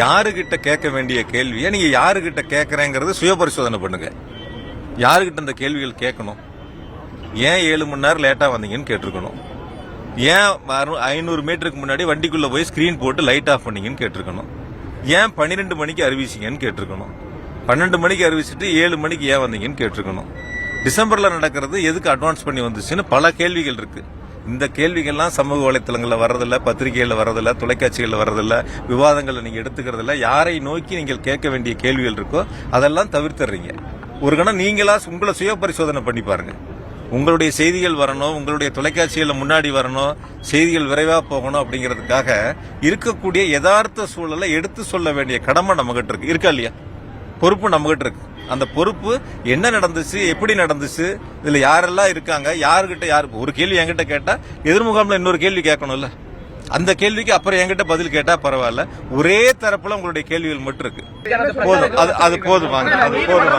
யாருகிட்ட கேட்க வேண்டிய கேள்வியை நீங்க யாருகிட்ட கேட்கறேங்கிறது சுய பரிசோதனை பண்ணுங்க. யாருகிட்ட இந்த கேள்விகள் கேட்கணும்? ஏன் 7 மணி நேரம் லேட்டா வந்தீங்கன்னு கேட்டிருக்கணும். ஏன் 500 மீட்டருக்கு முன்னாடி வண்டிக்குள்ள போய் ஸ்கிரீன் போட்டு லைட் ஆஃப் பண்ணீங்கன்னு கேட்டிருக்கணும். ஏன் 12 மணிக்கு அறிவிச்சிங்கன்னு கேட்டிருக்கணும். 12 மணிக்கு அறிவிச்சிட்டு 7 மணிக்கு ஏன் வந்தீங்கன்னு கேட்டிருக்கணும். டிசம்பர்ல நடக்கிறது எதுக்கு அட்வான்ஸ் பண்ணி வந்துச்சுன்னு பல கேள்விகள் இருக்கு. இந்த கேள்விகள்லாம் சமூக வலைத்தளங்களில் வர்றதில்ல, பத்திரிகைகளில் வர்றதில்ல, தொலைக்காட்சிகளில் வர்றதில்ல, விவாதங்களை நீங்க எடுத்துக்கிறதில்ல. யாரை நோக்கி நீங்கள் கேட்க வேண்டிய கேள்விகள் இருக்கோ அதெல்லாம் தவிர்த்துறீங்க. ஒரு கணம் நீங்களா உங்களை சுய பரிசோதனை பண்ணி பாருங்க. உங்களுடைய செய்திகள் வரணும், உங்களுடைய தொலைக்காட்சிகளில் முன்னாடி வரணும், செய்திகள் விரைவா போகணும் அப்படிங்கிறதுக்காக இருக்கக்கூடிய யதார்த்த சூழலை எடுத்து சொல்ல வேண்டிய கடமை நம்மகிட்ட இருக்கு. இருக்கா இல்லையா? பொறுப்பு நம்மகிட்ட இருக்கு. அந்த பொறுப்பு என்ன நடந்துச்சு, எப்படி நடந்துச்சு, இதுல யாரெல்லாம் இருக்காங்க, யாருகிட்ட யாரு ஒரு கேள்வி என்கிட்ட கேட்டா எதிர்முகாம்ல இன்னொரு கேள்வி கேட்கணும்ல. அந்த கேள்விக்கு அப்புறம் என்கிட்ட பதில் கேட்டா பரவாயில்ல. ஒரே தரப்புல உங்களுடைய கேள்விகள் மட்டும் இருக்கு. போதும், அது போதும்.